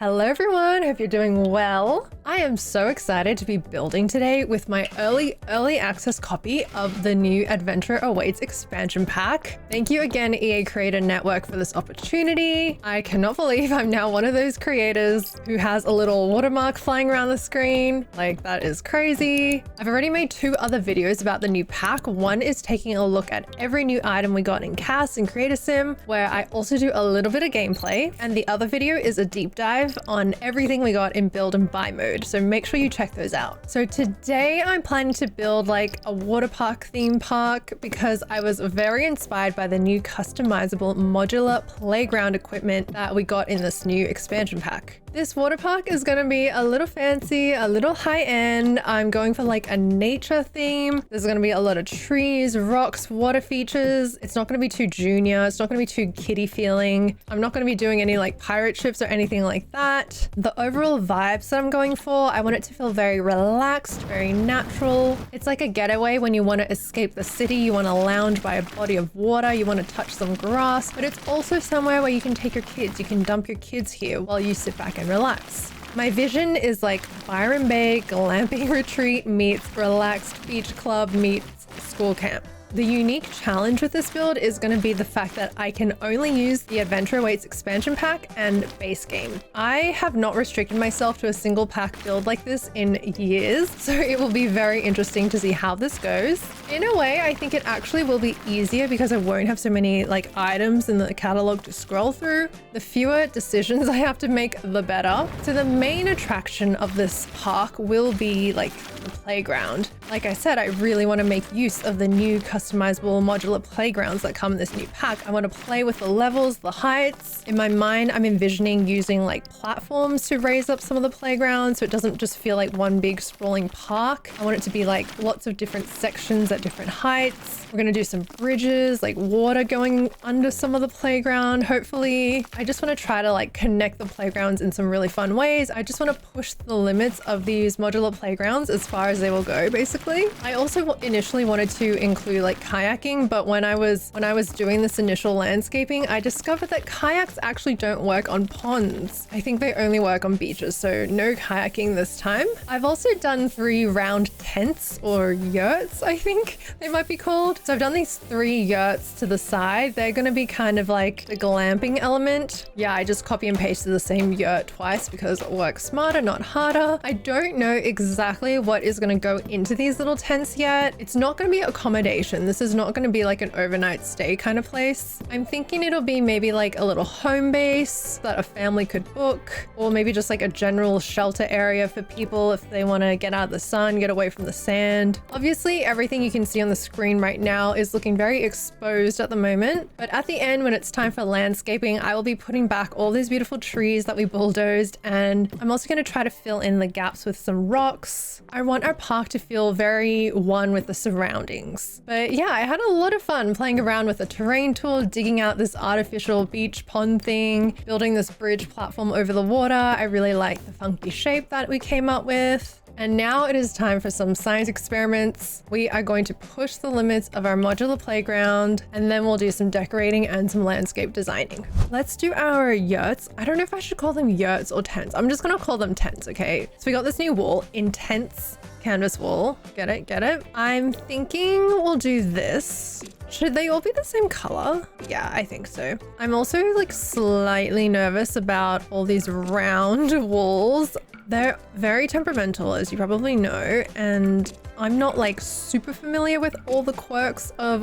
Hello everyone, hope you're doing well. I am so excited to be building today with my early access copy of the new Adventure Awaits expansion pack. Thank you again EA Creator Network for this opportunity. I cannot believe I'm now one of those creators who has a little watermark flying around the screen. Like, that is crazy. I've already made 2 other videos about the new pack. One is taking a look at every new item we got in CAS and Creator Sim, where I also do a little bit of gameplay. And the other video is a deep dive on everything we got in build and buy mode. So make sure you check those out. So today I'm planning to build like a water park theme park because I was very inspired by the new customizable modular playground equipment that we got in this new expansion pack. This water park is gonna be a little fancy, a little high end. I'm going for like a nature theme. There's gonna be a lot of trees, rocks, water features. It's not gonna be too junior. It's not gonna be too kiddie feeling. I'm not gonna be doing any like pirate ships or anything like that. The overall vibes that I'm going for, I want it to feel very relaxed, very natural. It's like a getaway when you want to escape the city, you want to lounge by a body of water, you want to touch some grass, but it's also somewhere where you can take your kids. You can dump your kids here while you sit back and relax. My vision is like Byron Bay glamping retreat meets relaxed beach club meets school camp. The unique challenge with this build is going to be the fact that I can only use the Adventure Awaits expansion pack and base game. I have not restricted myself to a single pack build like this in years, so it will be very interesting to see how this goes. In a way, I think it actually will be easier because I won't have so many like items in the catalog to scroll through. The fewer decisions I have to make, the better. So the main attraction of this park will be like the playground. Like I said, I really want to make use of the new customizable modular playgrounds that come in this new pack. I want to play with the levels, the heights. In my mind, I'm envisioning using like platforms to raise up some of the playgrounds so it doesn't just feel like one big sprawling park. I want it to be like lots of different sections at different heights. We're going to do some bridges, like water going under some of the playground, hopefully. I just want to try to like connect the playgrounds in some really fun ways. I just want to push the limits of these modular playgrounds as far as they will go, basically. I also initially wanted to include like kayaking, but when I was doing this initial landscaping, I discovered that kayaks actually don't work on ponds. I think they only work on beaches, so no kayaking this time. I've also done 3 round tents or yurts, I think they might be called. So I've done these 3 yurts to the side. They're going to be kind of like the glamping element. Yeah, I just copy and pasted the same yurt twice because it works smarter, not harder. I don't know exactly what is going to go into these little tents yet. It's not going to be accommodation. This is not going to be like an overnight stay kind of place. I'm thinking it'll be maybe like a little home base that a family could book, or maybe just like a general shelter area for people if they want to get out of the sun, get away from the sand. Obviously, everything you can see on the screen right now is looking very exposed at the moment, but at the end, when it's time for landscaping, I will be putting back all these beautiful trees that we bulldozed, and I'm also going to try to fill in the gaps with some rocks. I want our park to feel very one with the surroundings. But yeah, I had a lot of fun playing around with the terrain tool, digging out this artificial beach pond thing, building this bridge platform over the water. I really like the funky shape that we came up with. And now it is time for some science experiments. We are going to push the limits of our modular playground, and then we'll do some decorating and some landscape designing. Let's do our yurts. I don't know if I should call them yurts or tents. I'm just gonna call them tents, okay? So we got this new wall, intense canvas wall. Get it? Get it? I'm thinking we'll do this. Should they all be the same color? Yeah, I think so. I'm also like slightly nervous about all these round walls. They're very temperamental, as you probably know, and I'm not like super familiar with all the quirks of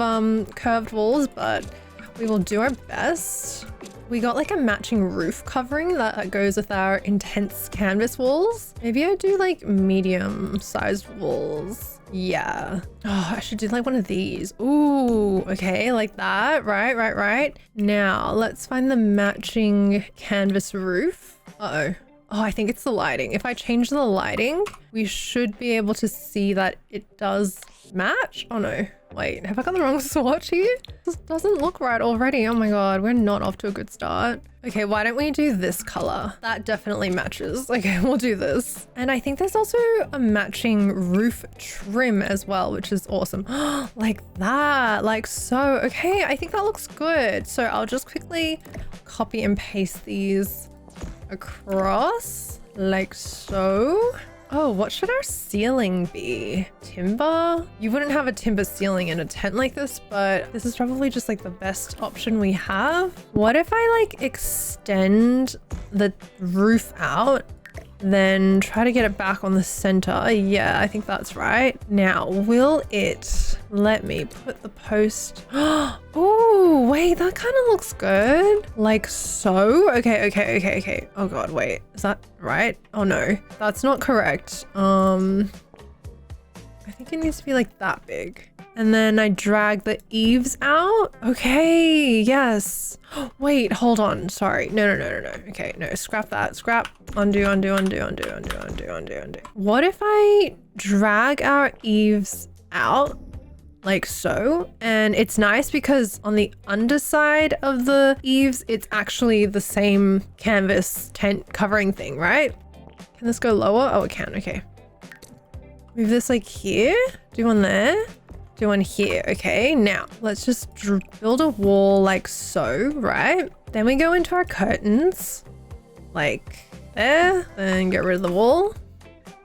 curved walls, but we will do our best. We got like a matching roof covering that goes with our intense canvas walls. Maybe I do like medium sized walls. Yeah. Oh, I should do like one of these. Ooh, okay, like that. Right. Now let's find the matching canvas roof. Uh-oh. Oh, I think it's the lighting. If I change the lighting, we should be able to see that it does match. Oh no, wait, have I got the wrong swatch here? This doesn't look right already. Oh my God, we're not off to a good start. Okay, why don't we do this color? That definitely matches. Okay, we'll do this. And I think there's also a matching roof trim as well, which is awesome. Like that, like so. Okay, I think that looks good. So I'll just quickly copy and paste these across like so. Oh, what should our ceiling be? Timber? You wouldn't have a timber ceiling in a tent like this, but this is probably just like the best option we have. What if I like extend the roof out, then try to get it back on the center? Yeah, I think that's right. Now, will it let me put the post? Oh, wait, that kind of looks good. Like so. Okay. Oh God, wait, is that right? Oh no, that's not correct. I think it needs to be like that big. And then I drag the eaves out. Okay, yes. Wait, hold on. Sorry. No. Okay, no, scrap that. Scrap. Undo. What if I drag our eaves out like so? And it's nice because on the underside of the eaves, it's actually the same canvas tent covering thing, right? Can this go lower? Oh, it can. Okay. Move this like here. Do one there. Do one here. Okay, now let's just build a wall like so, right? Then we go into our curtains like there, then get rid of the wall.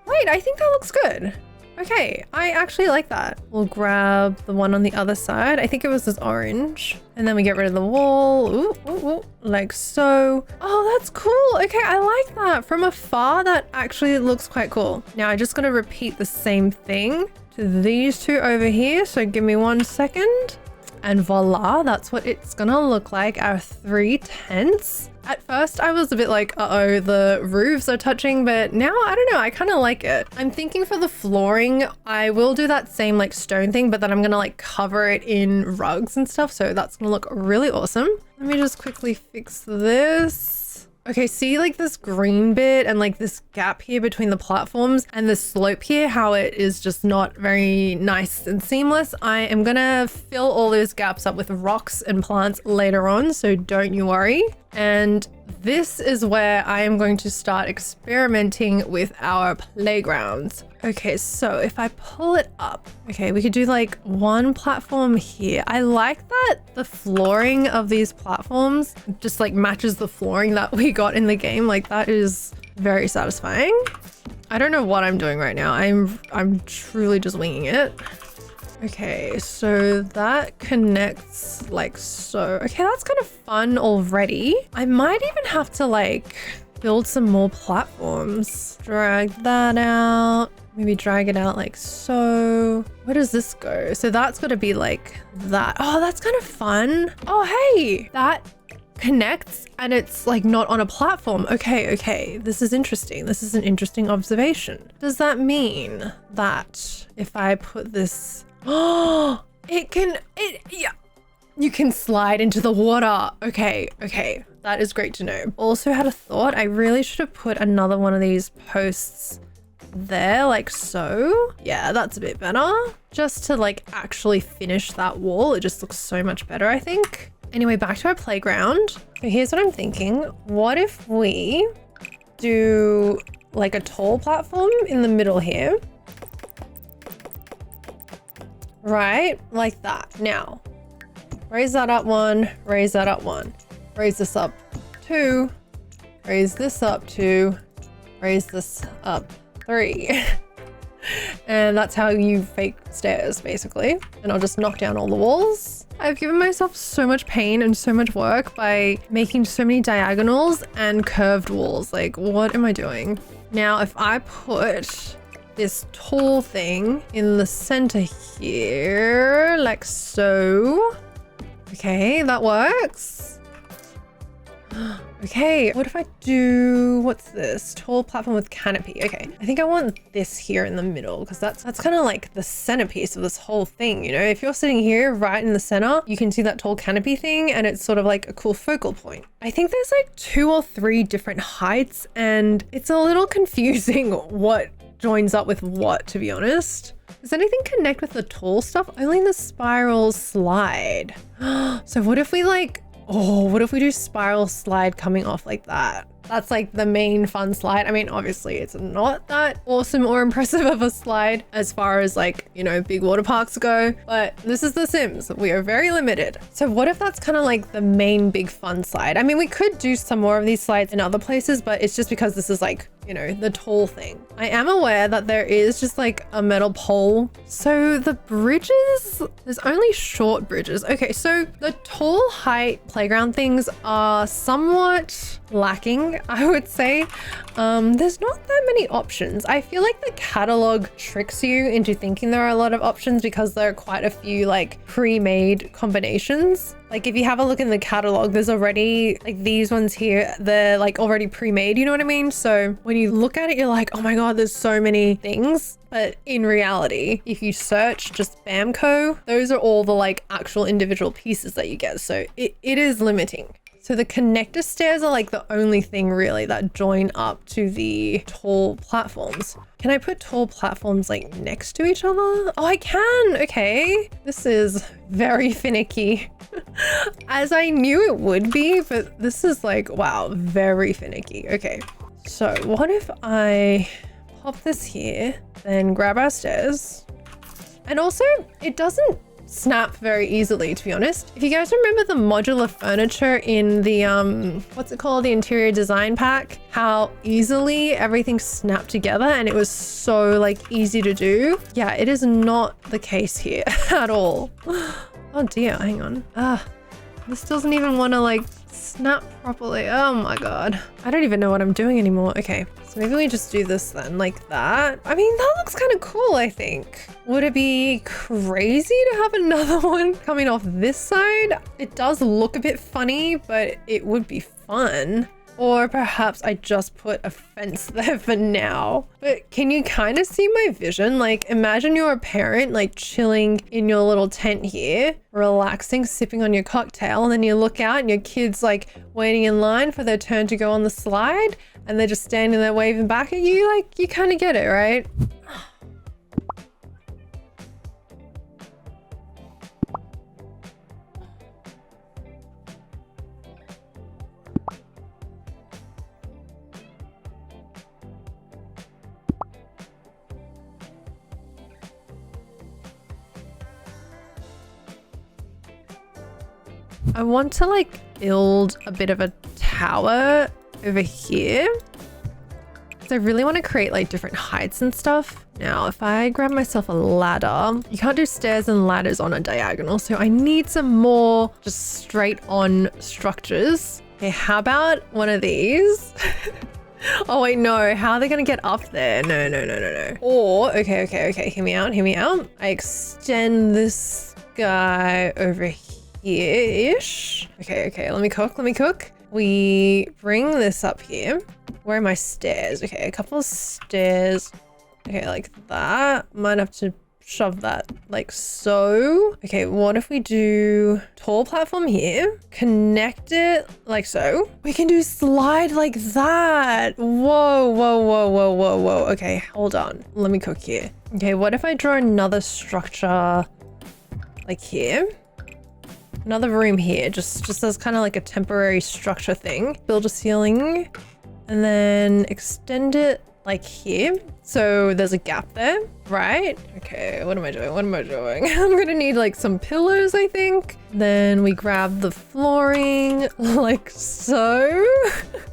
Wait, I think that looks good. Okay, I actually like that. We'll grab the one on the other side. I think it was this orange. And then we get rid of the wall. Ooh, like so. Oh, that's cool. Okay, I like that. From afar, that actually looks quite cool. Now I just gotta repeat the same thing to these two over here. So give me 1 second. And voila, that's what it's gonna look like, our 3 tents. At first I was a bit like, uh-oh, the roofs are touching, but now I don't know, I kind of like it. I'm thinking for the flooring, I will do that same like stone thing, but then I'm gonna like cover it in rugs and stuff. So that's gonna look really awesome. Let me just quickly fix this. Okay, see like this green bit and like this gap here between the platforms and the slope here, how it is just not very nice and seamless. I am gonna fill all those gaps up with rocks and plants later on, so don't you worry. And this is where I am going to start experimenting with our playgrounds. Okay, so if I pull it up, okay, we could do like 1 platform here. I like that the flooring of these platforms just like matches the flooring that we got in the game. Like that is very satisfying. I don't know what I'm doing right now. I'm truly just winging it. Okay, so that connects like so. Okay, that's kind of fun already. I might even have to like build some more platforms. Drag that out. Maybe drag it out like so. Where does this go? So that's got to be like that. Oh, that's kind of fun. Oh, hey, that connects and it's like not on a platform. Okay. This is interesting. This is an interesting observation. Does that mean that if I put this, oh, yeah, you can slide into the water. Okay. That is great to know. Also had a thought. I really should have put another one of these posts there like so. Yeah, that's a bit better. Just to like actually finish that wall. It just looks so much better, I think. Anyway, back to our playground. So here's what I'm thinking. What if we do like a tall platform in the middle here? Right, like that. Now, raise that up 1, raise that up 1, raise this up 2, raise this up 2, raise this up 3. And that's how you fake stairs, basically. And I'll just knock down all the walls. I've given myself so much pain and so much work by making so many diagonals and curved walls. Like, what am I doing? Now, if I put this tall thing in the center here, like so. Okay, that works. Okay, what if I do, what's this? Tall platform with canopy. Okay, I think I want this here in the middle because that's kind of like the centerpiece of this whole thing, you know? If you're sitting here right in the center, you can see that tall canopy thing and it's sort of like a cool focal point. I think there's like 2 or 3 different heights and it's a little confusing what joins up with what, to be honest. Does anything connect with the tall stuff? Only the spiral slide. So what if we like, oh, what if we do spiral slide coming off like that? That's like the main fun slide. I mean, obviously it's not that awesome or impressive of a slide as far as like, you know, big water parks go, but this is The Sims. We are very limited. So what if that's kind of like the main big fun slide? I mean, we could do some more of these slides in other places, but it's just because this is like, you know, the tall thing. I am aware that there is just like a metal pole. So the bridges, there's only short bridges. Okay, so the tall height playground things are somewhat lacking, I would say. There's not that many options. I feel like the catalog tricks you into thinking there are a lot of options because there are quite a few like pre-made combinations. Like if you have a look in the catalog, there's already like these ones here, they're like already pre-made, you know what I mean? So when you look at it, you're like, oh my God, there's so many things. But in reality, if you search just Bamco, those are all the like actual individual pieces that you get. So it is limiting. So the connector stairs are like the only thing really that join up to the tall platforms. Can I put tall platforms like next to each other? Oh, I can. Okay. This is very finicky. As I knew it would be, but this is like, wow, very finicky. Okay. So what if I pop this here, then grab our stairs? And also it doesn't snap very easily, to be honest. If you guys remember the modular furniture in the what's it called, the interior design pack, how easily everything snapped together and it was so like easy to do. Yeah, it is not the case here at all. Oh dear, hang on. This doesn't even want to like snap properly. Oh my God, I don't even know what I'm doing anymore. Okay, so maybe we just do this then, like that. I mean, that looks kind of cool, I think. Would it be crazy to have another one coming off this side? It does look a bit funny, but it would be fun. Or perhaps I just put a fence there for now. But can you kind of see my vision? Like imagine you're a parent like chilling in your little tent here, relaxing, sipping on your cocktail, and then you look out and your kid's like waiting in line for their turn to go on the slide and they're just standing there waving back at you. Like you kind of get it, right? I want to like build a bit of a tower over here. So I really want to create like different heights and stuff. Now, if I grab myself a ladder, you can't do stairs and ladders on a diagonal. So I need some more just straight on structures. Okay, how about one of these? Oh wait, no, how are they gonna get up there? No. Or, okay, hear me out. I extend this guy over here-ish. Okay, let me cook. We bring this up here. Where are my stairs? Okay, a couple of stairs. Okay, like that. Might have to shove that like so. Okay, what if we do tall platform here, connect it like so. We can do slide like that. Whoa. Okay, hold on. Let me cook here. Okay, what if I draw another structure like here? Another room here, just as kind of like a temporary structure thing. Build a ceiling and then extend it like here. So there's a gap there, right? Okay, what am I doing? I'm gonna need like some pillars, I think. Then we grab the flooring like so.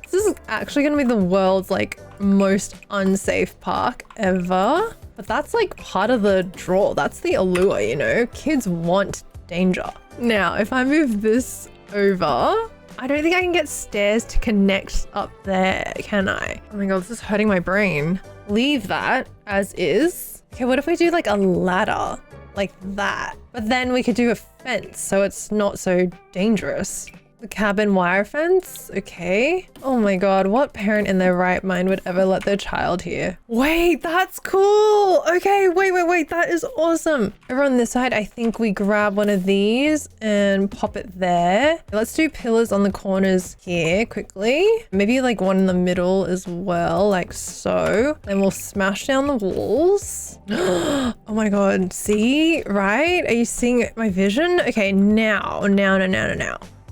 This is actually gonna be the world's like most unsafe park ever. But that's like part of the draw. That's the allure, you know? Kids want danger. Now, if I move this over, I don't think I can get stairs to connect up there, can I? Oh my God, this is hurting my brain. Leave that as is. Okay, what if we do like a ladder like that? But then we could do a fence so it's not so dangerous. The cabin wire fence, okay. Oh my God, what parent in their right mind would ever let their child here? Wait, that's cool. Okay, wait, that is awesome. Over on this side, I think we grab one of these and pop it there. Let's do pillars on the corners here quickly. Maybe like one in the middle as well, like so. Then we'll smash down the walls. Oh my God, see, right? Are you seeing my vision? Okay, now.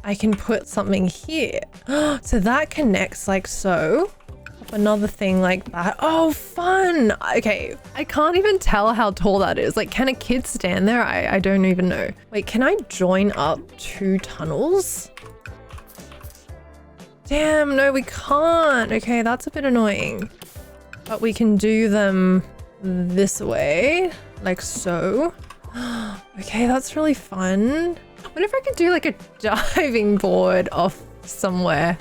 I can put something here. So that connects like so. Another thing like that. Oh, fun. Okay, I can't even tell how tall that is. Like, can a kid stand there? I don't even know. Wait, can I join up 2 tunnels? Damn, no, we can't. Okay, that's a bit annoying. But we can do them this way, like so. Okay, that's really fun. What if I could do like a diving board off somewhere?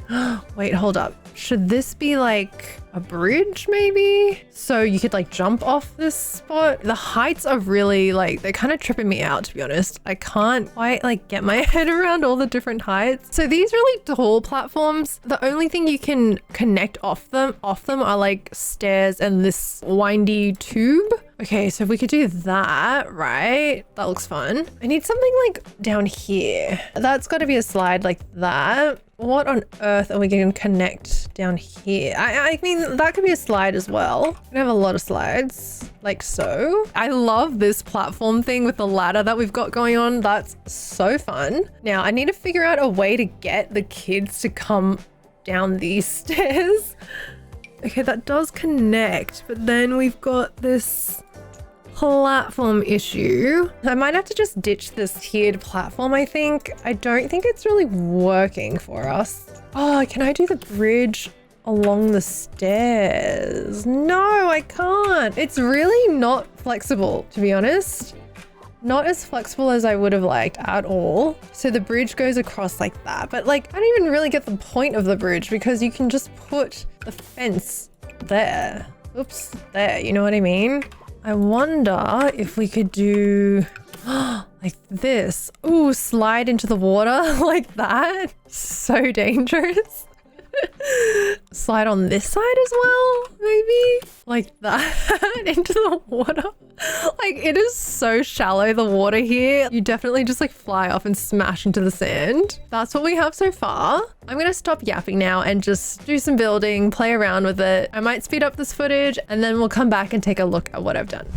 Wait, hold up. Should this be like a bridge maybe? So you could like jump off this spot. The heights are really like, they're kind of tripping me out, to be honest. I can't quite like get my head around all the different heights. So these really tall platforms, the only thing you can connect off them are like stairs and this windy tube. Okay, so if we could do that, right? That looks fun. I need something like down here. That's got to be a slide like that. What on earth are we going to connect down here? I mean, that could be a slide as well. We have a lot of slides, like so. I love this platform thing with the ladder that we've got going on. That's so fun. Now, I need to figure out a way to get the kids to come down these stairs. Okay, that does connect, but then we've got this platform issue. I might have to just ditch this tiered platform, I think. I don't think it's really working for us. Oh, can I do the bridge along the stairs? No, I can't. It's really not flexible, to be honest. Not as flexible as I would have liked at all. So the bridge goes across like that, but like, I don't even really get the point of the bridge because you can just put the fence there. Oops, there, you know what I mean? I wonder if we could do like this. Ooh, slide into the water like that. So dangerous. Slide on this side as well, maybe? Like that into the water. Like, it is so shallow, the water here. You definitely just like fly off and smash into the sand. That's what we have so far. I'm gonna stop yapping now and just do some building, play around with it. I might speed up this footage and then we'll come back and take a look at what I've done.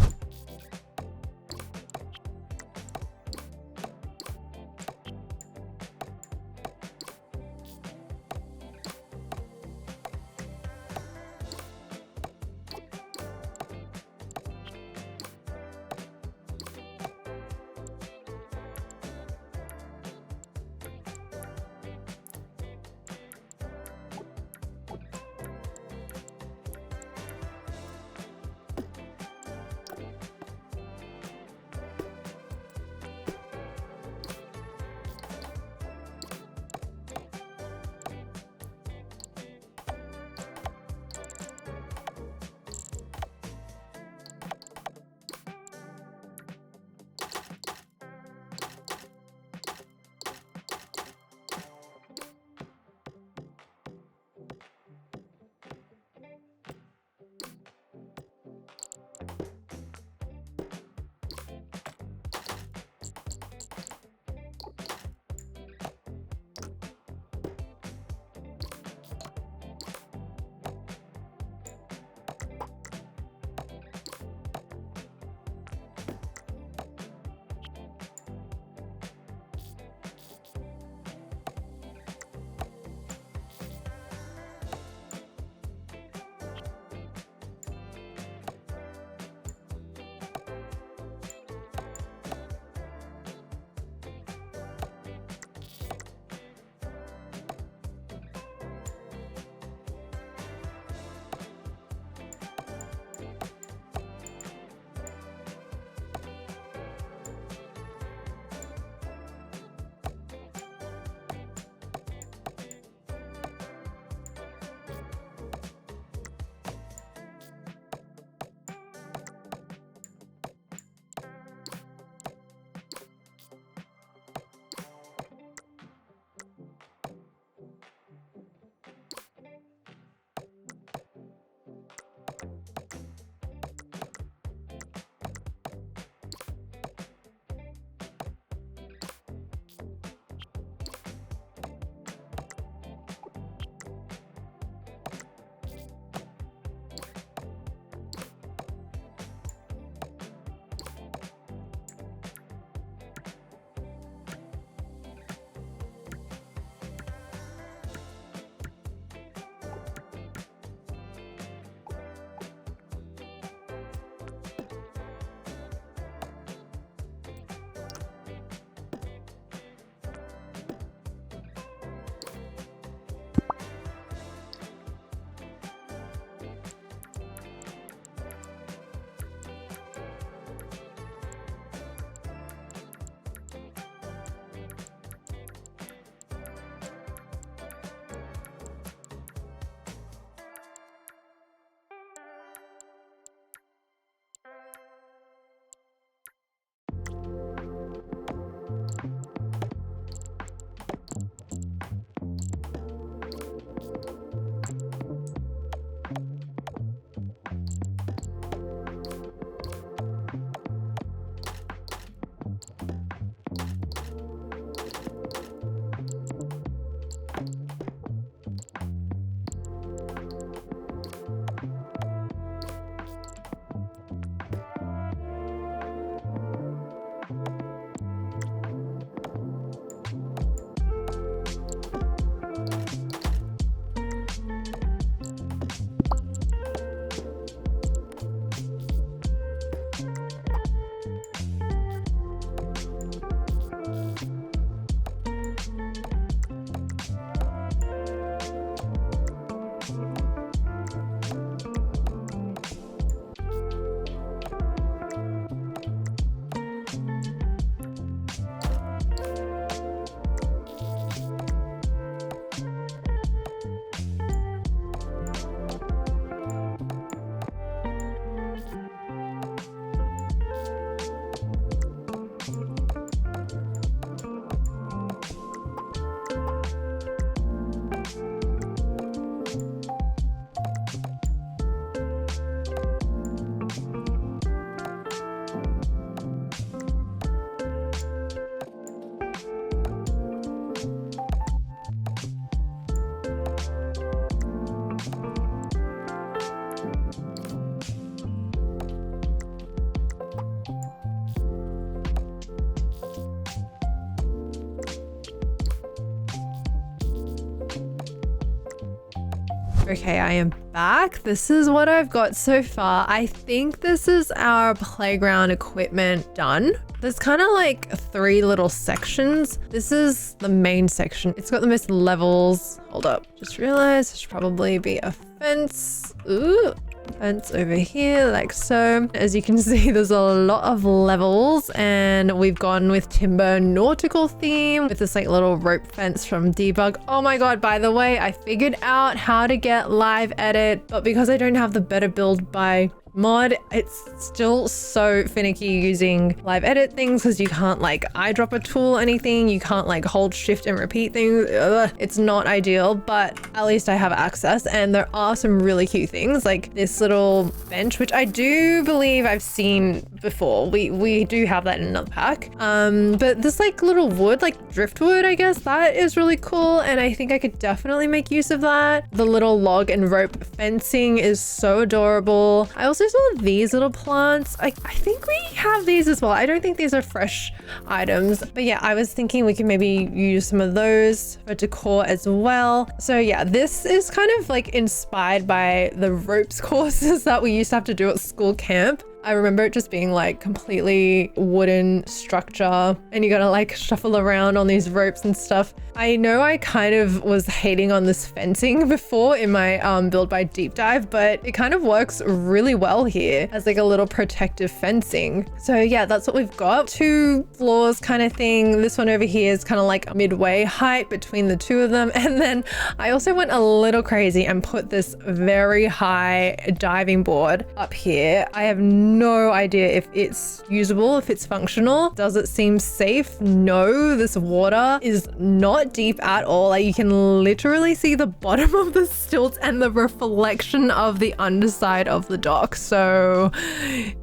Okay, I am back. This is what I've got so far. I think this is our playground equipment done. There's kind of like 3 little sections. This is the main section. It's got the most levels. Hold up. Just realized there should probably be a fence. Ooh. Fence over here like so. As you can see, there's a lot of levels, and we've gone with timber nautical theme with this like little rope fence from Debug. Oh my god, by the way, I figured out how to get live edit, but because I don't have the better build by mod, it's still so finicky using live edit things because you can't like eyedrop a tool or anything. You can't like hold shift and repeat things. Ugh, it's not ideal, but at least I have access, and there are some really cute things like this little bench, which I do believe I've seen before. We do have that in another pack. But this like little wood, like driftwood, I guess, that is really cool, and I think I could definitely make use of that. The little log and rope fencing is so adorable. I also saw these little plants. I think we have these as well. I don't think these are fresh items, but yeah, I was thinking we can maybe use some of those for decor as well. So yeah, this is kind of like inspired by the ropes courses that we used to have to do at school camp. I remember it just being like completely wooden structure, and you gotta like shuffle around on these ropes and stuff. I know I kind of was hating on this fencing before in my build by deep dive, but it kind of works really well here as like a little protective fencing. So yeah, that's what we've got. 2 floors kind of thing. This one over here is kind of like midway height between the 2 of them. And then I also went a little crazy and put this very high diving board up here. I have no idea if it's usable, if it's functional. Does it seem safe? No, this water is not deep at all. Like you can literally see the bottom of the stilts and the reflection of the underside of the dock. So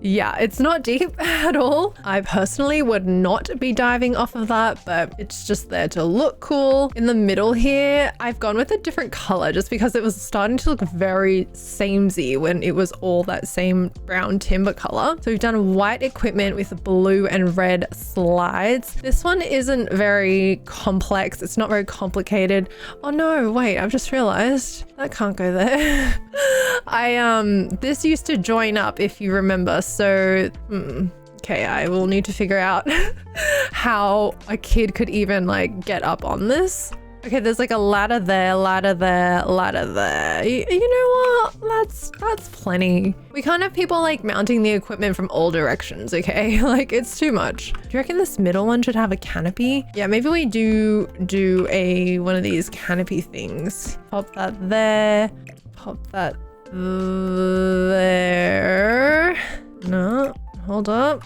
yeah, it's not deep at all. I personally would not be diving off of that, but it's just there to look cool. In the middle here, I've gone with a different color just because it was starting to look very samey when it was all that same brown timber color. So we've done white equipment with blue and red slides. This one isn't very complex. It's not very complicated. Oh no, wait, I've just realized that can't go there. This used to join up, if you remember. So, okay, I will need to figure out how a kid could even like get up on this. Okay, there's like a ladder there, ladder there, ladder there. You know what? That's plenty. We can't have people like mounting the equipment from all directions, okay? Like it's too much. Do you reckon this middle one should have a canopy? Yeah, maybe we do one of these canopy things. Pop that there. Pop that there. No, hold up.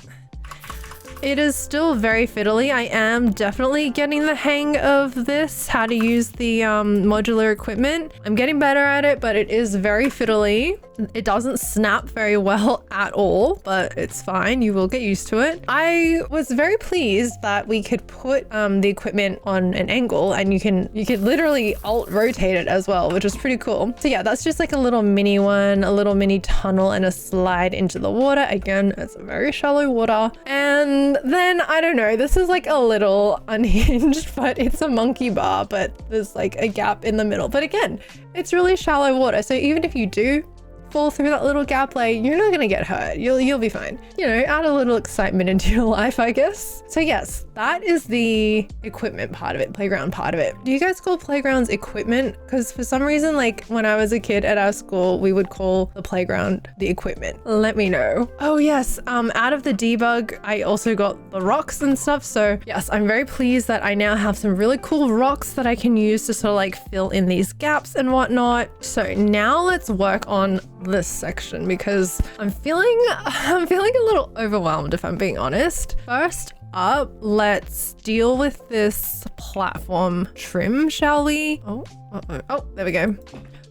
It is still very fiddly. I am definitely getting the hang of this, how to use the modular equipment. I'm getting better at it, but it is very fiddly. It doesn't snap very well at all, but it's fine. You will get used to it. I was very pleased that we could put the equipment on an angle, and you could literally alt rotate it as well, which is pretty cool. So yeah, that's just like a little mini one, a little mini tunnel and a slide into the water. Again, it's very shallow water. And then I don't know, this is like a little unhinged, but it's a monkey bar, but there's like a gap in the middle. But again, it's really shallow water. So even if you do fall through that little gap, like you're not gonna get hurt. You'll be fine. You know, add a little excitement into your life, I guess. So yes, that is the equipment part of it, playground part of it. Do you guys call playgrounds equipment? Because for some reason, like when I was a kid at our school, we would call the playground the equipment. Let me know. Oh yes, out of the debug, I also got the rocks and stuff. So yes, I'm very pleased that I now have some really cool rocks that I can use to sort of like fill in these gaps and whatnot. So now let's work on this section because I'm feeling a little overwhelmed, if I'm being honest. First up, let's deal with this platform trim, shall we? Oh, there we go.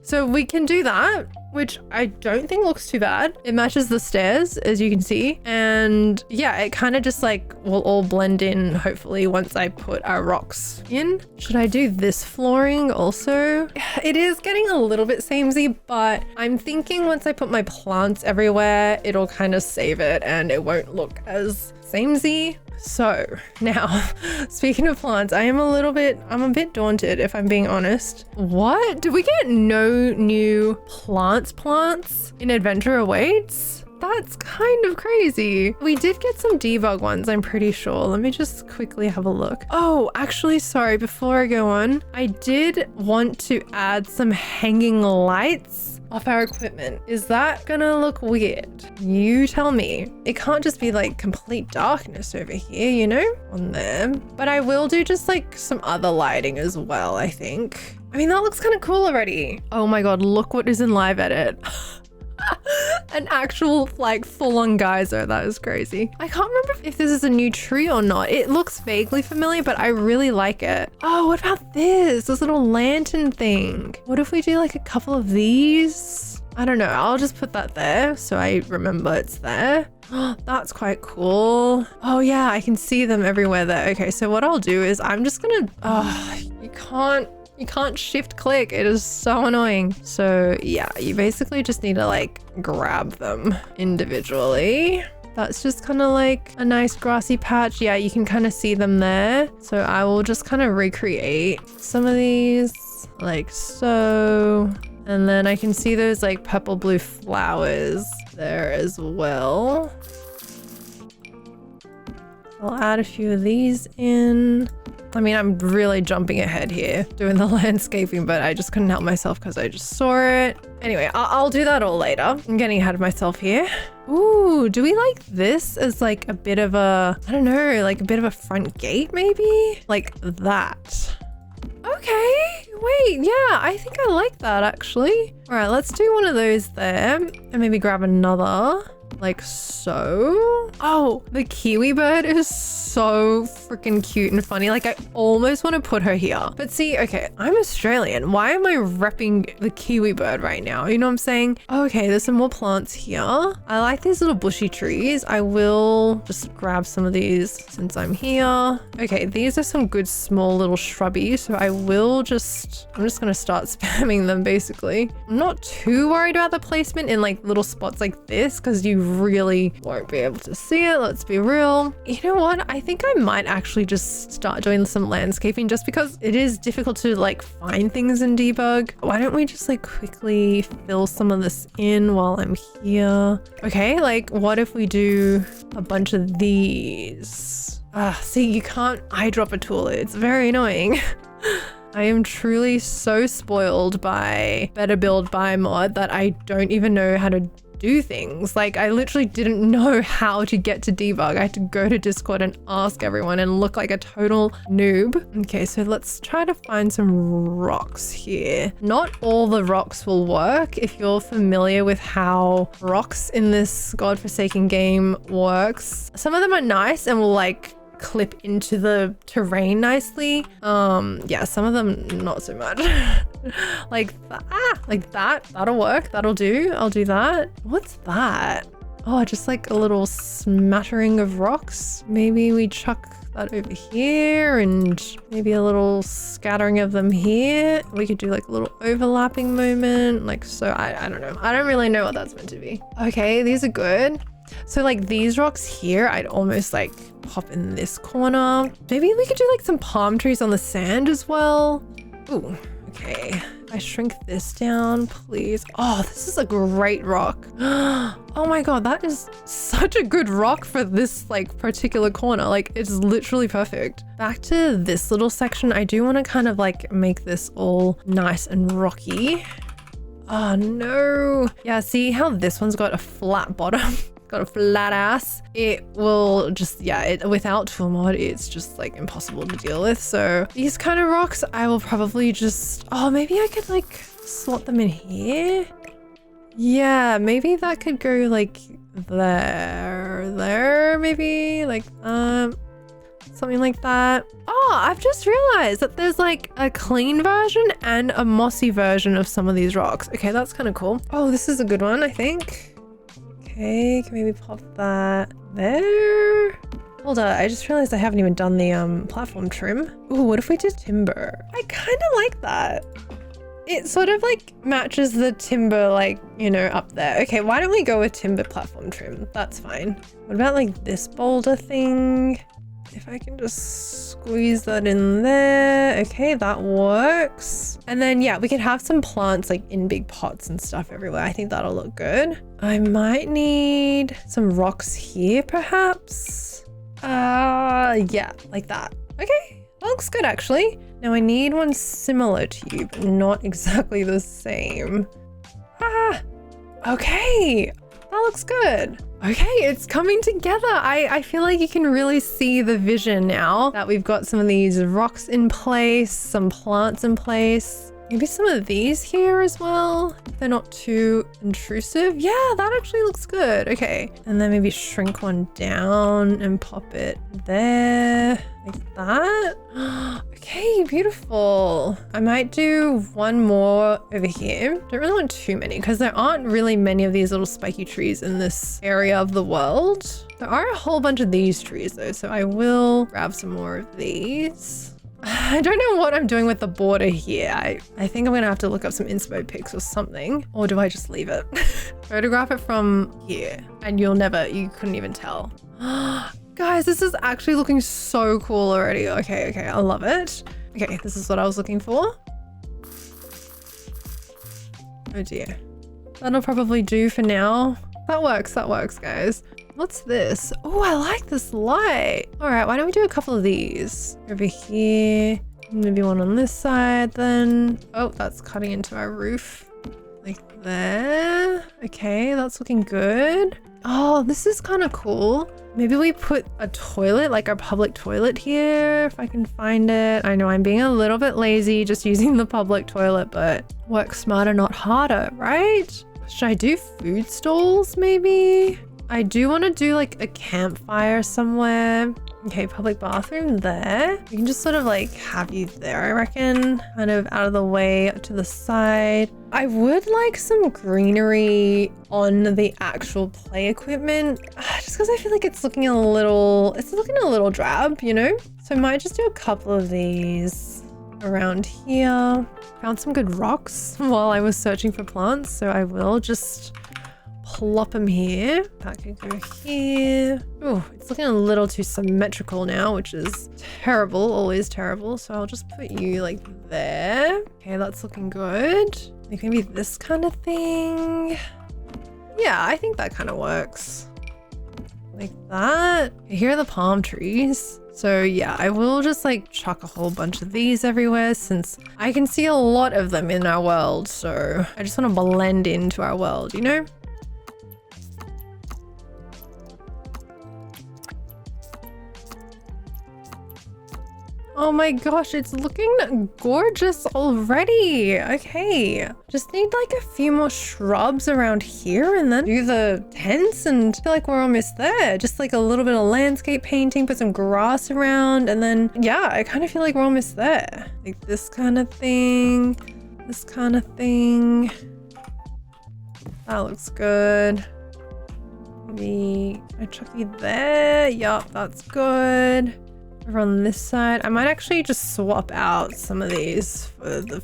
So we can do that, which I don't think looks too bad. It matches the stairs, as you can see. And And yeah, it kind of just like will all blend in hopefully once I put our rocks in. Should I do this flooring also? It is getting a little bit samey, but I'm thinking once I put my plants everywhere, it'll kind of save it and it won't look as samey. So now, speaking of plants, I'm a bit daunted if I'm being honest. What? Did we get no new plants in Adventure Awaits? That's kind of crazy. We did get some debug ones, I'm pretty sure. Let me just quickly have a look. Oh, actually, sorry, before I go on, I did want to add some hanging lights off our equipment. Is that gonna look weird? You tell me. It can't just be like complete darkness over here, you know, on there. But I will do just like some other lighting as well, I think. I mean, that looks kind of cool already. Oh my God, look what is in live edit. An actual like full-on geyser. That is crazy. I can't remember if this is a new tree or not. It looks vaguely familiar, but I really like it. Oh, what about this little lantern thing? What if we do like a couple of these? I don't know. I'll just put that there so I remember it's there. That's quite cool. Oh yeah, I can see them everywhere there. Okay, so what I'll do is I'm just gonna you can't shift click. It is so annoying. So yeah, you basically just need to like grab them individually. That's just kind of like a nice grassy patch. Yeah, you can kind of see them there. So I will just kind of recreate some of these like so. And then I can see those like purple blue flowers there as well. I'll add a few of these in. I mean, I'm really jumping ahead here doing the landscaping, but I just couldn't help myself because I just saw it. Anyway, I'll do that all later. I'm getting ahead of myself here. Ooh, do we like this as like a bit of a, I don't know, like a bit of a front gate maybe? Like that. Okay, wait, yeah, I think I like that actually. All right, let's do one of those there and maybe grab another. Like so. Oh, the kiwi bird is so freaking cute and funny. Like I almost want to put her here. But see, okay, I'm Australian. Why am I repping the kiwi bird right now? You know what I'm saying? Okay, there's some more plants here. I like these little bushy trees. I will just grab some of these since I'm here. Okay, these are some good small little shrubbies. So I'm just gonna start spamming them basically. I'm not too worried about the placement in like little spots like this because you really won't be able to see it. Let's be real. You know what? I think I might actually just start doing some landscaping just because it is difficult to like find things in debug. Why don't we just like quickly fill some of this in while I'm here? Okay, like what if we do a bunch of these? See, you can't eyedrop a tool. It's very annoying. I am truly so spoiled by Better Build by mod that I don't even know how to do things. Like I literally didn't know how to get to debug. I had to go to Discord and ask everyone and look like a total noob. Okay, so let's try to find some rocks here. Not all the rocks will work. If you're familiar with how rocks in this godforsaken game works, some of them are nice and will like clip into the terrain nicely. Yeah, some of them not so much. like that, that'll work, that'll do. I'll do that. What's that? Oh, just like a little smattering of rocks. Maybe we chuck that over here and maybe a little scattering of them here. We could do like a little overlapping moment like so. I don't know. I don't really know what that's meant to be. Okay, these are good. So like these rocks here, I'd almost like pop in this corner. Maybe we could do like some palm trees on the sand as well. Ooh, okay. I shrink this down, please. Oh, this is a great rock. Oh my God, that is such a good rock for this like particular corner. Like it's literally perfect. Back to this little section. I do want to kind of like make this all nice and rocky. Oh no. Yeah, see how this one's got a flat bottom? Got a flat ass. It will just, yeah, without tool mod, it's just like impossible to deal with. So these kind of rocks, I will probably just, oh, maybe I could like slot them in here. Yeah, maybe that could go like there, maybe like, something like that. Oh, I've just realized that there's like a clean version and a mossy version of some of these rocks. Okay, that's kind of cool. Oh, this is a good one, I think. Okay, can maybe pop that there. Hold on, I just realized I haven't even done the platform trim. Ooh, what if we did timber? I kind of like that. It sort of like matches the timber, like, you know, up there. Okay, why don't we go with timber platform trim? That's fine. What about like this boulder thing? If I can just squeeze that in there. Okay, that works. And then, yeah, we can have some plants like in big pots and stuff everywhere. I think that'll look good. I might need some rocks here, perhaps. Yeah, like that. Okay, that looks good actually. Now I need one similar to you, but not exactly the same. Ah, okay, that looks good. Okay, it's coming together. I feel like you can really see the vision now that we've got some of these rocks in place, some plants in place. Maybe some of these here as well. If they're not too intrusive. Yeah, that actually looks good. Okay, and then maybe shrink one down and pop it there like that. Okay, beautiful. I might do one more over here. Don't really want too many because there aren't really many of these little spiky trees in this area of the world. There are a whole bunch of these trees though, so I will grab some more of these. I don't know what I'm doing with the border here. I think I'm gonna have to look up some inspo pics or something. Or do I just leave it? Photograph it from here and you couldn't even tell. Guys, this is actually looking so cool already. Okay, I love it. Okay, this is what I was looking for. Oh dear. That'll probably do for now. That works, guys. What's this? Oh, I like this light. All right, why don't we do a couple of these over here? Maybe one on this side then. Oh, that's cutting into our roof like there. Okay, that's looking good. Oh, this is kind of cool. Maybe we put a toilet, like our public toilet here, if I can find it. I know I'm being a little bit lazy just using the public toilet, but work smarter, not harder, right? Should I do food stalls maybe? I do want to do like a campfire somewhere. Okay, public bathroom there. We can just sort of like have you there, I reckon. Kind of out of the way to the side. I would like some greenery on the actual play equipment. Just because I feel like it's looking a little drab, you know? So I might just do a couple of these around here. Found some good rocks while I was searching for plants. So I will just plop them here. That could go here. Oh, it's looking a little too symmetrical now, which is terrible, always terrible. So I'll just put you like there. Okay, that's looking good. Like maybe this kind of thing. Yeah, I think that kind of works. Like that. Here are the palm trees. So yeah, I will just like chuck a whole bunch of these everywhere since I can see a lot of them in our world. So I just want to blend into our world, you know? Oh my gosh, it's looking gorgeous already. Okay, just need like a few more shrubs around here and then do the tents and I feel like we're almost there. Just like a little bit of landscape painting, put some grass around and then yeah, I kind of feel like we're almost there. Like this kind of thing, this kind of thing. That looks good. Maybe I chuck you there. Yup, that's good. Over on this side, I might actually just swap out some of these for the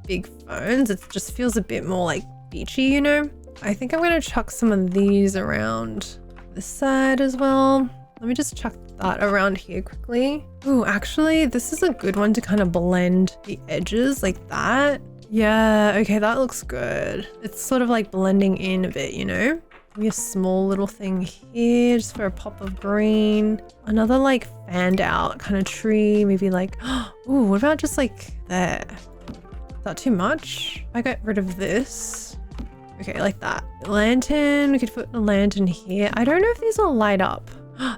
big phones. It just feels a bit more like beachy, you know? I think I'm gonna chuck some of these around this side as well. Let me just chuck that around here quickly. Ooh, actually, this is a good one to kind of blend the edges like that. Yeah, okay, that looks good. It's sort of like blending in a bit, you know? Maybe a small little thing here just for a pop of green. Another like fanned out kind of tree, maybe like, ooh, what about just like there? Is that too much? I got rid of this. Okay, like that. Lantern, we could put a lantern here. I don't know if these will light up.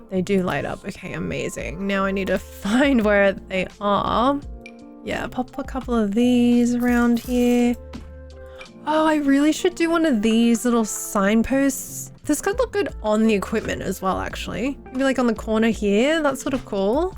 They do light up. Okay, amazing. Now I need to find where they are. Yeah, pop a couple of these around here. Oh, I really should do one of these little signposts. This could look good on the equipment as well, actually. Maybe like on the corner here. That's sort of cool.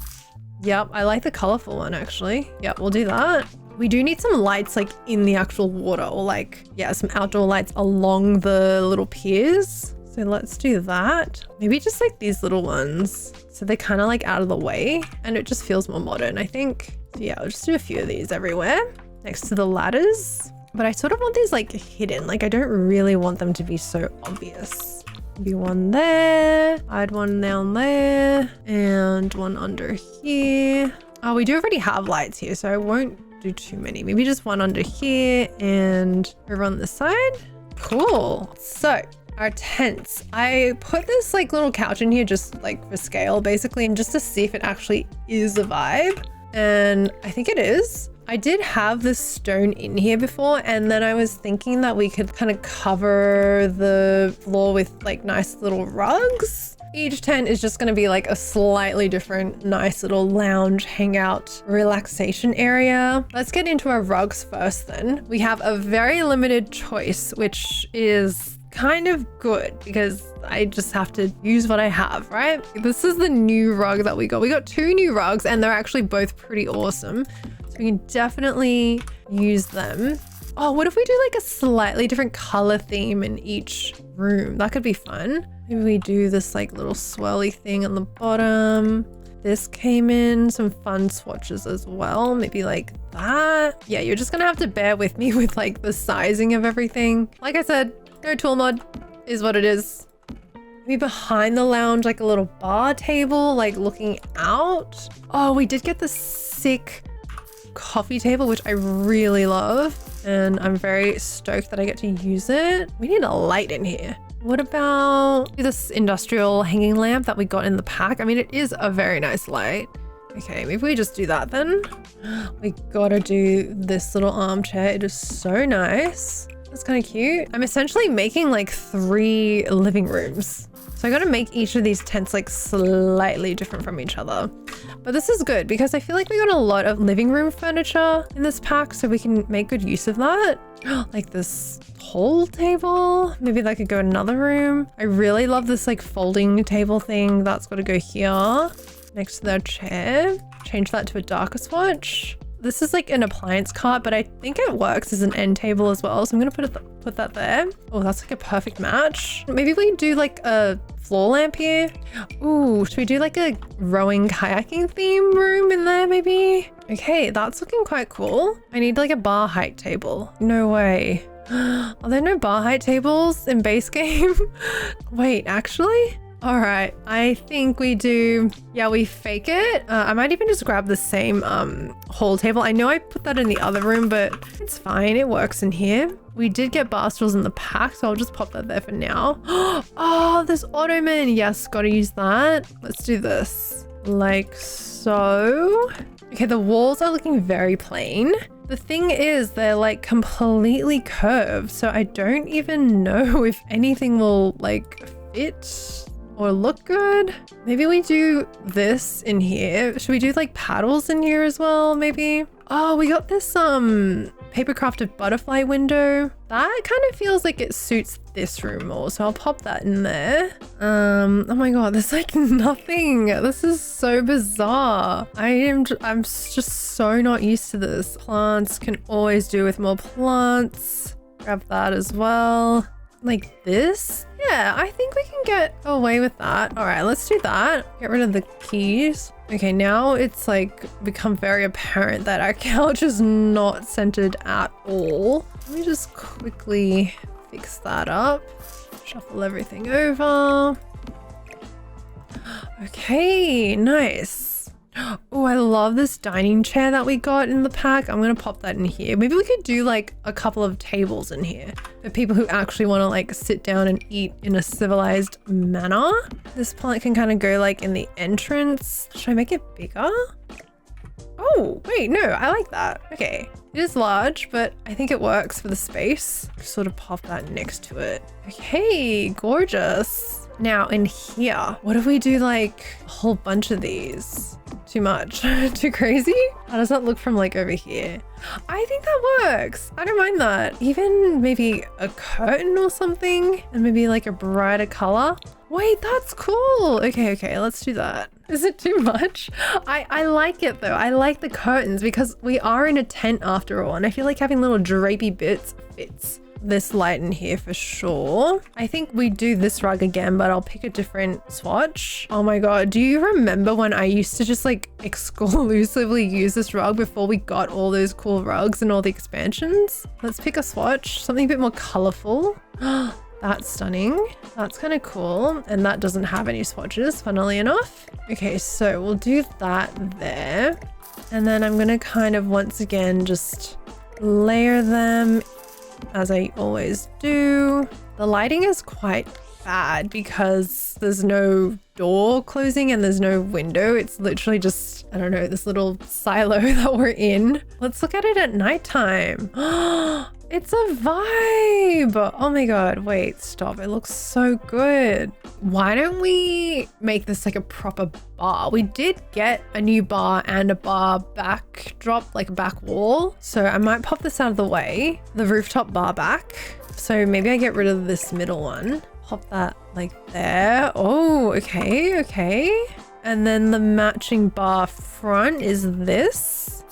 Yep, I like the colorful one, actually. Yep, we'll do that. We do need some lights like in the actual water or like, yeah, some outdoor lights along the little piers. So let's do that. Maybe just like these little ones. So they're kind of like out of the way and it just feels more modern, I think. So yeah, I'll just do a few of these everywhere next to the ladders. But I sort of want these like hidden. Like I don't really want them to be so obvious. Maybe one there, I'd one down there and one under here. Oh, we do already have lights here, so I won't do too many. Maybe just one under here and over on this side. Cool. So our tents. I put this like little couch in here just like for scale basically, and just to see if it actually is a vibe. And I think it is. I did have this stone in here before, and then I was thinking that we could kind of cover the floor with like nice little rugs. Each tent is just going to be like a slightly different, nice little lounge, hangout, relaxation area. Let's get into our rugs first then. We have a very limited choice, which is kind of good because I just have to use what I have, right? This is the new rug that we got. We got 2 new rugs and they're actually both pretty awesome. So we can definitely use them. Oh, what if we do like a slightly different color theme in each room? That could be fun. Maybe we do this like little swirly thing on the bottom. This came in, some fun swatches as well. Maybe like that. Yeah, you're just gonna have to bear with me with like the sizing of everything. Like I said, no tool mod is what it is. Maybe behind the lounge, like a little bar table, like looking out. Oh, we did get the sick coffee table, which I really love. And I'm very stoked that I get to use it. We need a light in here. What about this industrial hanging lamp that we got in the pack? I mean, it is a very nice light. Okay, maybe we just do that then. We gotta do this little armchair. It is so nice. That's kind of cute. I'm essentially making like 3 living rooms. So I gotta make each of these tents like slightly different from each other. But this is good because I feel like we got a lot of living room furniture in this pack, so we can make good use of that. Like this whole table. Maybe that could go in another room. I really love this like folding table thing. That's got to go here next to their chair. Change that to a darker swatch. This is like an appliance cart, but I think it works as an end table as well. So I'm gonna put that there. Oh, that's like a perfect match. Maybe we do like a floor lamp here. Ooh, should we do like a rowing kayaking theme room in there maybe? Okay, that's looking quite cool. I need like a bar height table. No way. Are there no bar height tables in base game? Wait, actually? All right, I think we do, yeah, we fake it. I might even just grab the same whole table. I know I put that in the other room, but it's fine. It works in here. We did get bar stools in the pack, so I'll just pop that there for now. Oh, this ottoman. Yes, gotta use that. Let's do this like so. Okay, the walls are looking very plain. The thing is, they're like completely curved, so I don't even know if anything will like fit or look good. Maybe we do this in here. Should we do like paddles in here as well, maybe? Oh, we got this paper crafted butterfly window. That kind of feels like it suits this room more, so I'll pop that in there. Oh my god, there's like nothing. This is so bizarre. I'm just so not used to this. Plants can always do with more plants. Grab that as well. Like this? Yeah, I think we can get away with that. All right, let's do that. Get rid of the keys. Okay, now it's like become very apparent that our couch is not centered at all. Let me just quickly fix that up. Shuffle everything over. Okay, nice. Oh, I love this dining chair that we got in the pack. I'm gonna pop that in here. Maybe we could do like a couple of tables in here for people who actually want to like sit down and eat in a civilized manner. This plant can kind of go like in the entrance. Should I make it bigger? Oh, wait, no, I like that. Okay, it is large, but I think it works for the space. Just sort of pop that next to it. Okay, gorgeous. Now in here, what if we do like a whole bunch of these? Too much? Too crazy? How does that look from like over here? I think that works. I don't mind that. Even maybe a curtain or something, and maybe like a brighter color. Wait, that's cool. Okay, let's do that. Is it too much? I like it though. I like the curtains because we are in a tent after all, and I feel like having little drapey bits fits this light in here for sure. I think we do this rug again, but I'll pick a different swatch. Oh my God. Do you remember when I used to just like exclusively use this rug before we got all those cool rugs and all the expansions? Let's pick a swatch, something a bit more colorful. That's stunning. That's kind of cool. And that doesn't have any swatches, funnily enough. Okay, so we'll do that there. And then I'm gonna kind of once again just layer them as I always do. The lighting is quite bad because there's no door closing and there's no window. It's literally just, I don't know, this little silo that we're in. Let's look at it at nighttime. It's a vibe. Oh my God, wait, stop. It looks so good. Why don't we make this like a proper bar? We did get a new bar and a bar backdrop, like a back wall. So I might pop this out of the way, the rooftop bar back. So maybe I get rid of this middle one. Pop that like there. Oh, okay, okay. And then the matching bar front is this,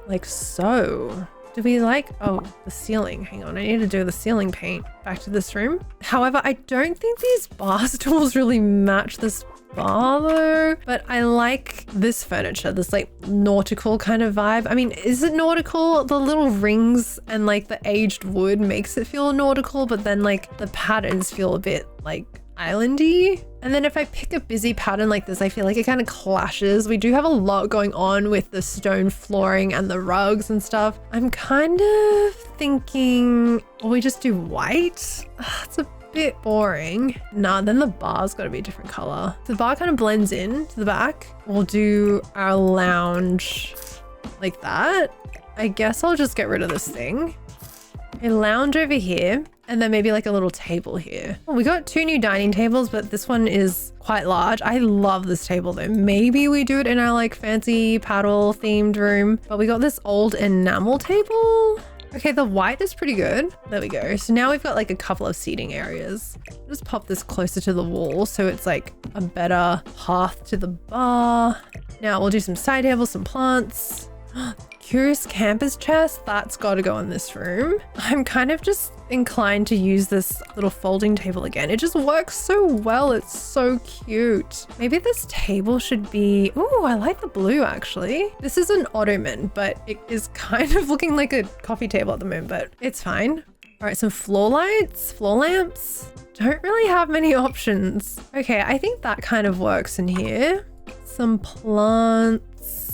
like so. Do we like, oh, the ceiling. Hang on, I need to do the ceiling paint back to this room. However, I don't think these bar stools really match this bar though, but I like this furniture, this like nautical kind of vibe. I mean, is it nautical? The little rings and like the aged wood makes it feel nautical, but then like the patterns feel a bit like islandy. And then if I pick a busy pattern like this, I feel like it kind of clashes. We do have a lot going on with the stone flooring and the rugs and stuff. I'm kind of thinking, will we just do white? It's a bit boring. Nah, then the bar's got to be a different color. The bar kind of blends in to the back. We'll do our lounge like that. I guess I'll just get rid of this thing. A lounge over here. And then maybe like a little table here. Oh, we got 2 new dining tables, but this one is quite large. I love this table though. Maybe we do it in our like fancy paddle themed room, but we got this old enamel table. Okay, the white is pretty good. There we go. So now we've got like a couple of seating areas. Just pop this closer to the wall so it's like a better path to the bar. Now we'll do some side tables, some plants. Curious camper's chest, that's got to go in this room. I'm kind of just inclined to use this little folding table again. It just works so well. It's so cute. Maybe this table should be, oh, I like the blue actually. This is an ottoman, but it is kind of looking like a coffee table at the moment, but it's fine. All right, some floor lights, floor lamps. Don't really have many options. Okay, I think that kind of works in here. Some plants.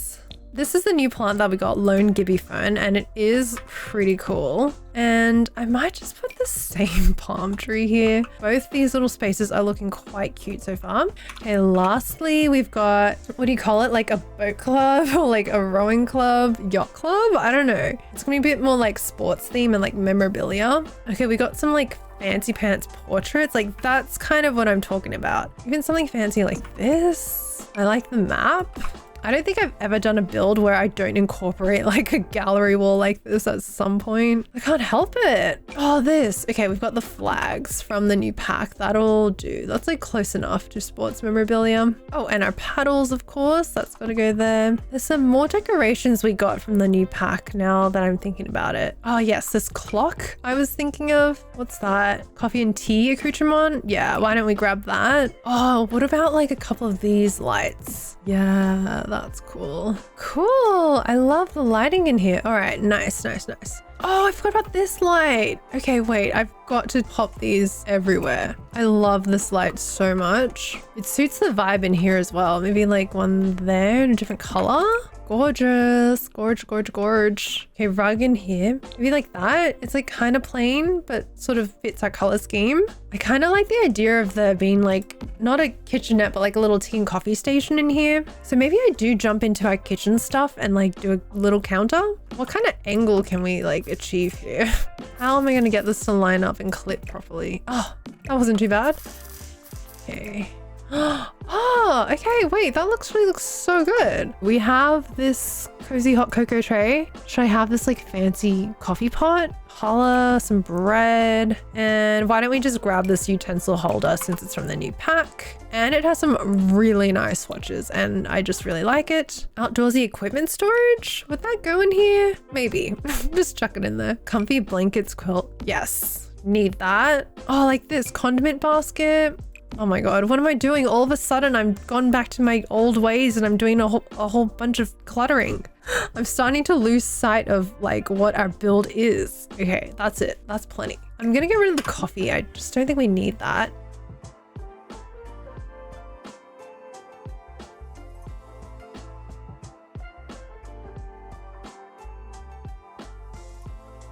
This is the new plant that we got, Lone Gibby Fern, and it is pretty cool. And I might just put the same palm tree here. Both these little spaces are looking quite cute so far. Okay, lastly, we've got, what do you call it? Like a boat club or like a rowing club, yacht club? I don't know. It's gonna be a bit more like sports theme and like memorabilia. Okay, we got some like fancy pants portraits. Like that's kind of what I'm talking about. Even something fancy like this. I like the map. I don't think I've ever done a build where I don't incorporate like a gallery wall like this at some point. I can't help it. Oh, this. Okay, we've got the flags from the new pack. That'll do. That's like close enough to sports memorabilia. Oh, and our paddles, of course. That's got to go there. There's some more decorations we got from the new pack now that I'm thinking about it. Oh, yes, this clock I was thinking of. What's that? Coffee and tea accoutrement? Yeah, why don't we grab that? Oh, what about like a couple of these lights? Yeah, that's cool. Cool. I love the lighting in here. All right, nice, nice, nice. Oh, I forgot about this light. Okay, wait, I've got to pop these everywhere. I love this light so much. It suits the vibe in here as well. Maybe like one there in a different color. Gorgeous, gorge, gorge, gorge. Okay, rug in here. Maybe like that. It's like kind of plain, but sort of fits our color scheme. I kind of like the idea of there being like, not a kitchenette, but like a little tea and coffee station in here. So maybe I do jump into our kitchen stuff and like do a little counter. What kind of angle can we like achieve here? How am I going to get this to line up and clip properly? Oh, that wasn't too bad. Okay. Oh, okay, wait, that really looks so good. We have this cozy hot cocoa tray. Should I have this like fancy coffee pot? Challah, some bread, and why don't we just grab this utensil holder since it's from the new pack? And it has some really nice swatches and I just really like it. Outdoorsy equipment storage? Would that go in here? Maybe. Just chuck it in there. Comfy blankets quilt. Yes. Need that. Oh, like this condiment basket. Oh my god, what am I doing? All of a sudden, I'm gone back to my old ways and I'm doing a whole bunch of cluttering. I'm starting to lose sight of like what our build is. Okay, that's it. That's plenty. I'm gonna get rid of the coffee. I just don't think we need that.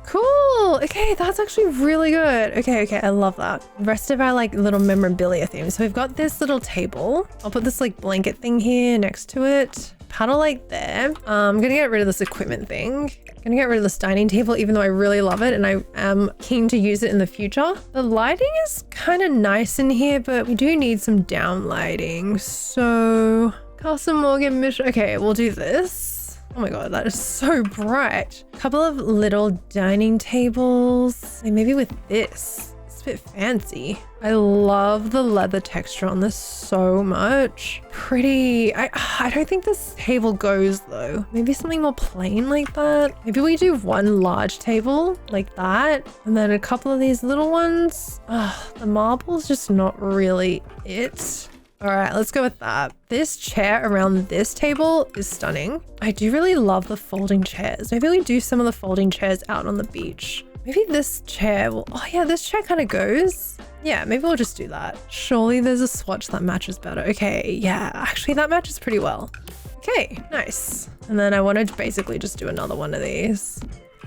Cool. Okay, that's actually really good. Okay, I love that. The rest of our like little memorabilia theme. So we've got this little table. I'll put this like blanket thing here next to it. Paddle light there. I'm gonna get rid of this equipment thing. Gonna get rid of this dining table, even though I really love it and I am keen to use it in the future. The lighting is kind of nice in here, but we do need some down lighting. So Castle Morgan mission. Okay, we'll do this. Oh my god, that is so bright. A couple of little dining tables. Maybe with this. It's a bit fancy. I love the leather texture on this so much. Pretty. I don't think this table goes though. Maybe something more plain like that. Maybe we do one large table like that. And then a couple of these little ones. The marble's just not really it. All right, let's go with that. This chair around this table is stunning. I do really love the folding chairs. Maybe we do some of the folding chairs out on the beach. Maybe this chair will, oh yeah, this chair kind of goes. Yeah, maybe we'll just do that. Surely there's a swatch that matches better. Okay, yeah, actually that matches pretty well. Okay, nice. And then I wanted to basically just do another one of these.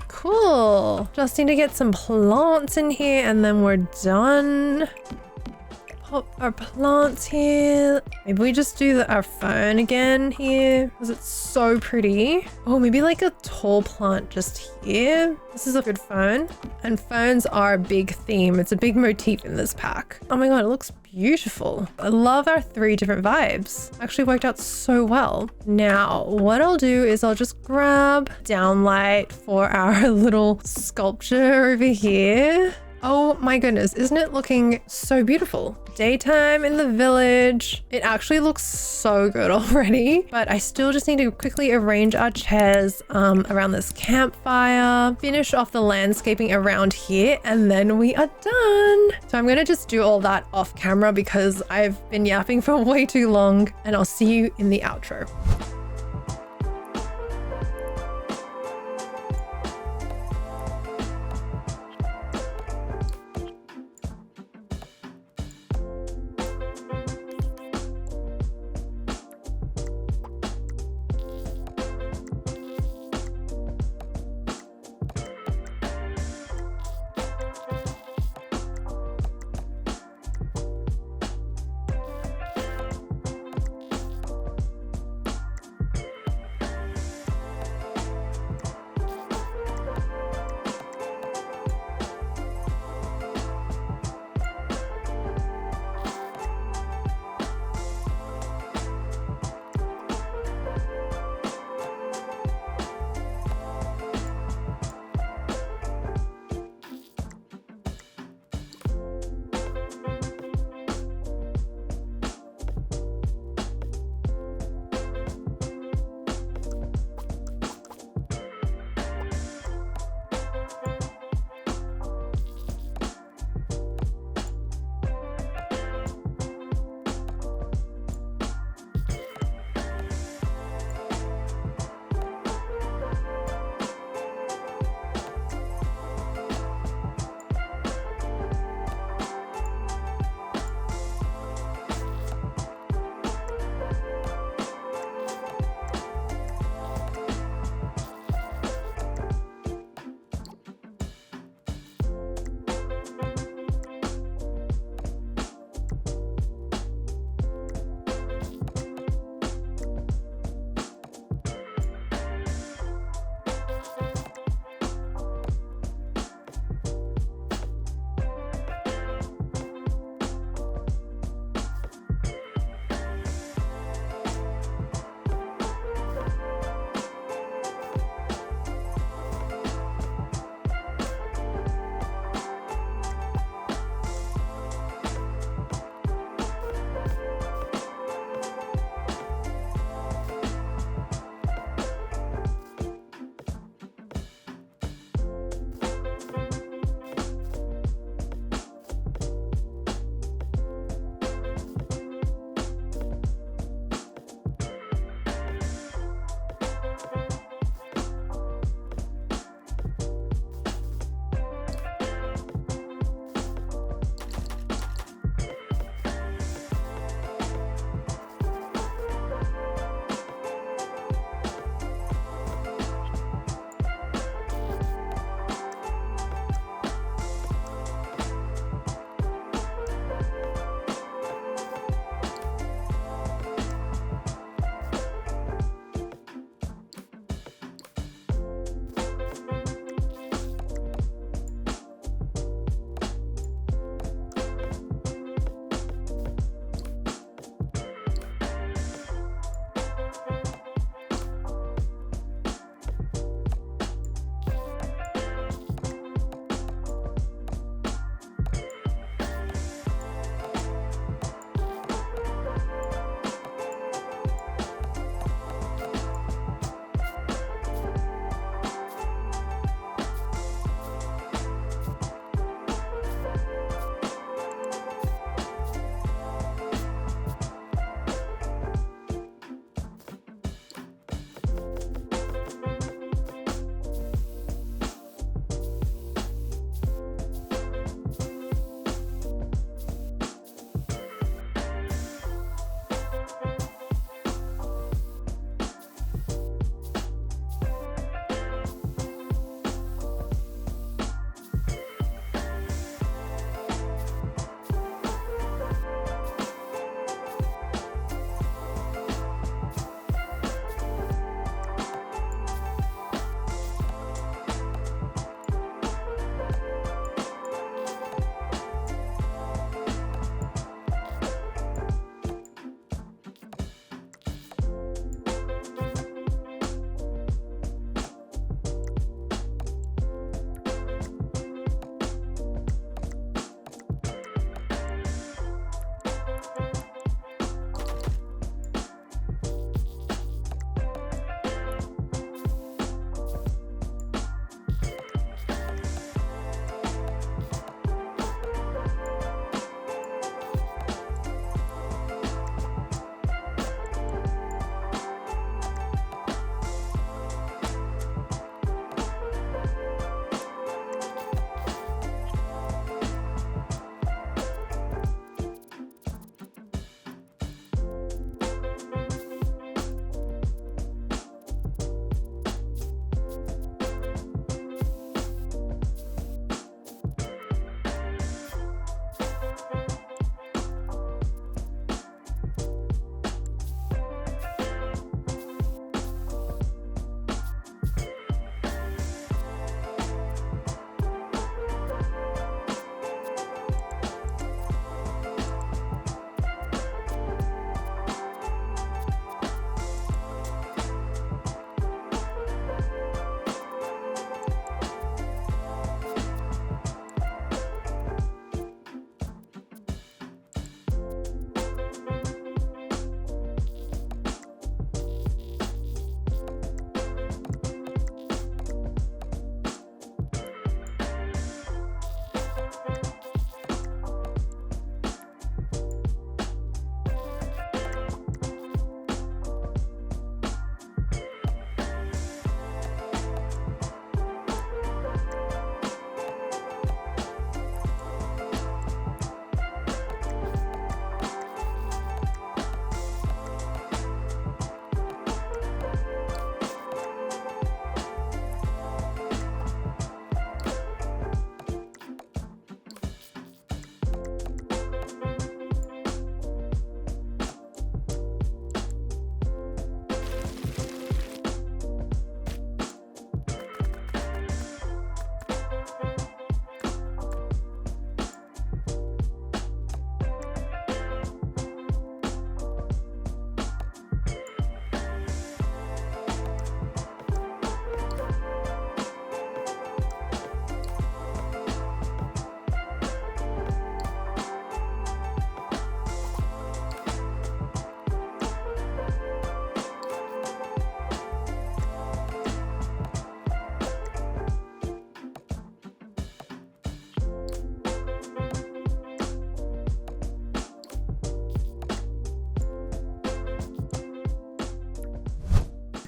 Cool. Just need to get some plants in here and then we're done. Pop our plants here. Maybe we just do our fern again here because it's so pretty. Oh, maybe like a tall plant just here. This is a good fern. And ferns are a big theme. It's a big motif in this pack. Oh my god, it looks beautiful. I love our 3 different vibes. Actually worked out so well. Now, what I'll do is I'll just grab downlight for our little sculpture over here. Oh my goodness, isn't it looking so beautiful? Daytime in the village. It actually looks so good already, but I still just need to quickly arrange our chairs around this campfire, finish off the landscaping around here, and then we are done. So I'm gonna just do all that off camera because I've been yapping for way too long, and I'll see you in the outro.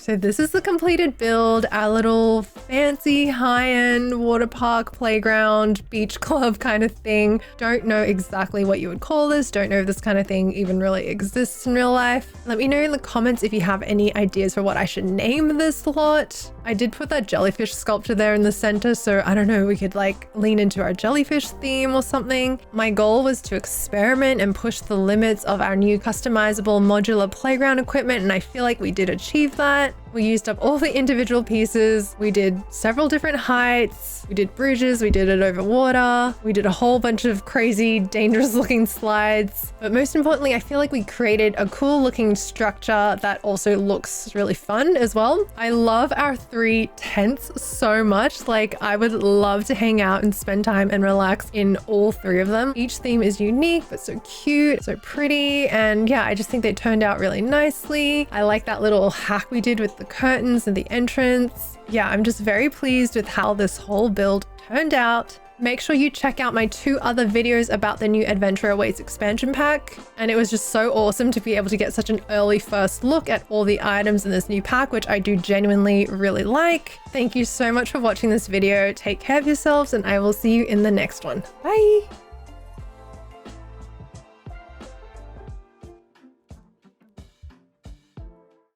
So this is the completed build, our little fancy high-end water park playground, beach club kind of thing. Don't know exactly what you would call this. Don't know if this kind of thing even really exists in real life. Let me know in the comments if you have any ideas for what I should name this lot. I did put that jellyfish sculpture there in the center, so I don't know, we could like lean into our jellyfish theme or something. My goal was to experiment and push the limits of our new customizable modular playground equipment, and I feel like we did achieve that. We used up all the individual pieces. We did several different heights. We did bridges. We did it over water. We did a whole bunch of crazy, dangerous looking slides. But most importantly, I feel like we created a cool looking structure that also looks really fun as well. I love our 3 tents so much. Like, I would love to hang out and spend time and relax in all 3 of them. Each theme is unique, but so cute, so pretty. And yeah, I just think they turned out really nicely. I like that little hack we did with the curtains and the entrance. Yeah, I'm just very pleased with how this whole build turned out. Make sure you check out my 2 other videos about the new Adventure Awaits expansion pack. And it was just so awesome to be able to get such an early first look at all the items in this new pack, which I do genuinely really like. Thank you so much for watching this video. Take care of yourselves, and I will see you in the next one. Bye!